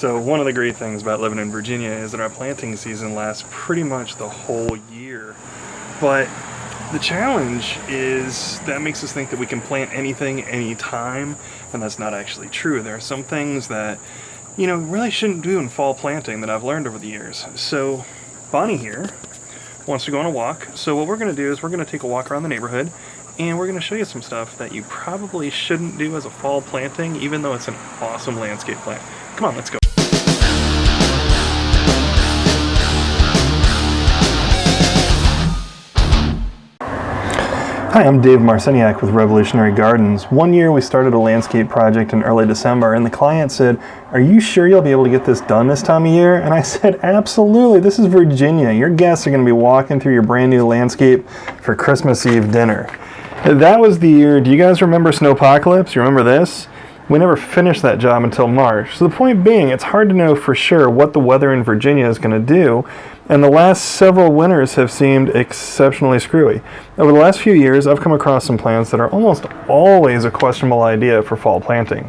So one of the great things about living in Virginia is that our planting season lasts pretty much the whole year. But the challenge is that makes us think that we can plant anything anytime, and that's not actually true. There are some things that, really shouldn't do in fall planting that I've learned over the years. So Bonnie here wants to go on a walk. So what we're going to do is we're going to take a walk around the neighborhood, and we're going to show you some stuff that you probably shouldn't do as a fall planting, even though it's an awesome landscape plant. Come on, let's go. Hi, I'm Dave Marciniak with Revolutionary Gardens. One year we started a landscape project in early December, and the client said, "Are you sure you'll be able to get this done this time of year?" And I said, "Absolutely, this is Virginia. Your guests are going to be walking through your brand new landscape for Christmas Eve dinner." That was the year, do you guys remember Snowpocalypse? You remember this? We never finished that job until March. So the point being, it's hard to know for sure what the weather in Virginia is going to do, and the last several winters have seemed exceptionally screwy. Over the last few years, I've come across some plants that are almost always a questionable idea for fall planting.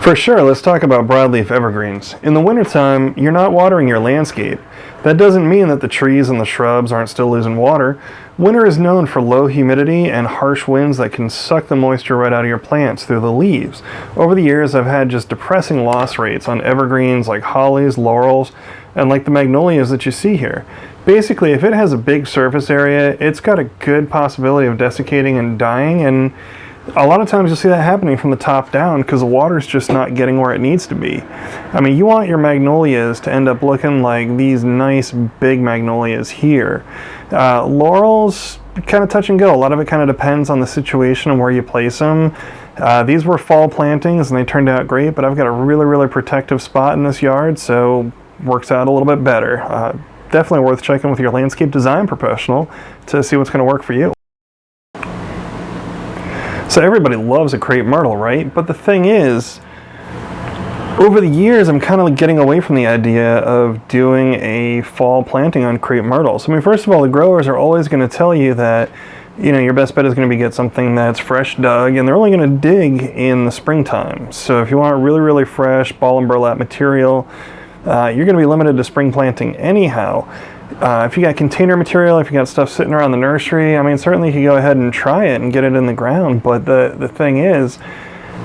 For sure, let's talk about broadleaf evergreens. In the wintertime, you're not watering your landscape. That doesn't mean that the trees and the shrubs aren't still losing water. Winter is known for low humidity and harsh winds that can suck the moisture right out of your plants through the leaves. Over the years, I've had just depressing loss rates on evergreens like hollies, laurels, and like the magnolias that you see here. Basically, if it has a big surface area, it's got a good possibility of desiccating and dying, and a lot of times you'll see that happening from the top down because the water's just not getting where it needs to be. I mean, you want your magnolias to end up looking like these nice big magnolias here. Laurels, kind of touch and go. A lot of it kind of depends on the situation and where you place them. These were fall plantings and they turned out great, but I've got a really, really protective spot in this yard, so works out a little bit better. Definitely worth checking with your landscape design professional to see what's going to work for you. So everybody loves a crepe myrtle, right? But the thing is, over the years, I'm kind of getting away from the idea of doing a fall planting on crepe myrtles. I mean, first of all, the growers are always going to tell you that, your best bet is going to be get something that's fresh dug, and they're only going to dig in the springtime. So if you want really, really fresh ball and burlap material, you're going to be limited to spring planting anyhow. If you got container material, if you got stuff sitting around the nursery, I mean, certainly you can go ahead and try it and get it in the ground. But the thing is,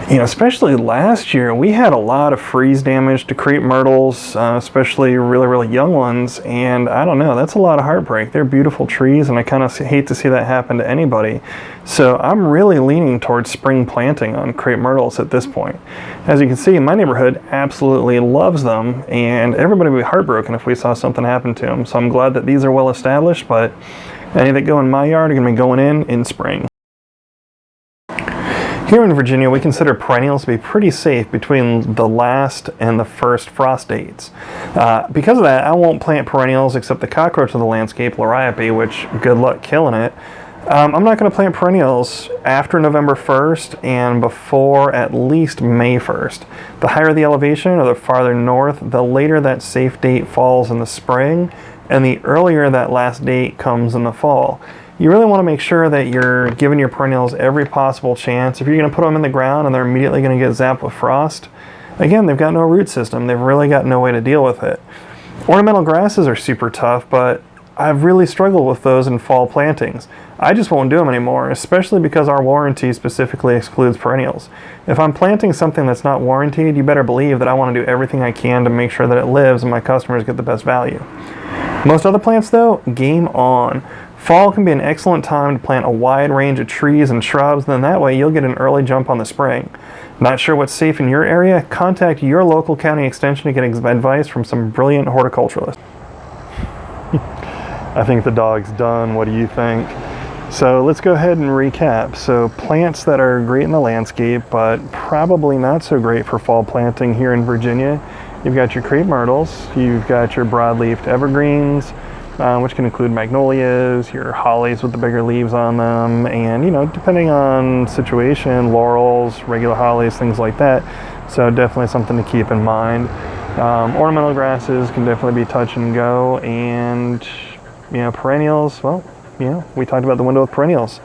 especially last year, we had a lot of freeze damage to crepe myrtles, especially really, really young ones. And I don't know, that's a lot of heartbreak. They're beautiful trees, and I kind of hate to see that happen to anybody. So I'm really leaning towards spring planting on crepe myrtles at this point. As you can see, my neighborhood absolutely loves them, and everybody would be heartbroken if we saw something happen to them. So I'm glad that these are well established, but any that go in my yard are going to be going in spring. Here in Virginia, we consider perennials to be pretty safe between the last and the first frost dates. Because of that, I won't plant perennials except the cockroach of the landscape, Liriope, which good luck killing it. I'm not going to plant perennials after November 1st and before at least May 1st. The higher the elevation or the farther north, the later that safe date falls in the spring, and the earlier that last date comes in the fall. You really want to make sure that you're giving your perennials every possible chance. If you're going to put them in the ground and they're immediately going to get zapped with frost, again, they've got no root system. They've really got no way to deal with it. Ornamental grasses are super tough, but I've really struggled with those in fall plantings. I just won't do them anymore, especially because our warranty specifically excludes perennials. If I'm planting something that's not warranted, you better believe that I want to do everything I can to make sure that it lives and my customers get the best value. Most other plants, though, game on. Fall can be an excellent time to plant a wide range of trees and shrubs, then that way you'll get an early jump on the spring. Not sure what's safe in your area? Contact your local county extension to get advice from some brilliant horticulturalists. I think the dog's done. What do you think? So let's go ahead and recap. So plants that are great in the landscape, but probably not so great for fall planting here in Virginia. You've got your crepe myrtles, you've got your broadleafed evergreens, which can include magnolias, your hollies with the bigger leaves on them, and depending on situation, laurels, regular hollies, things like that. So definitely something to keep in mind. Ornamental grasses can definitely be touch and go, and perennials, well, we talked about the window with perennials.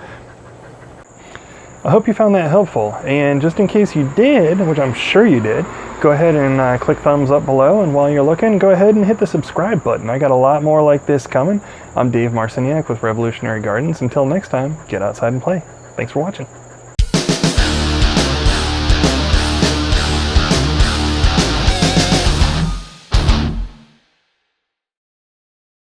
I hope you found that helpful, and just in case you did, which I'm sure you did, go go ahead and click thumbs up below, and while you're looking, go ahead and hit the subscribe button. I got a lot more like this coming. I'm Dave Marciniak with Revolutionary Gardens. Until next time, get outside and play. Thanks for watching.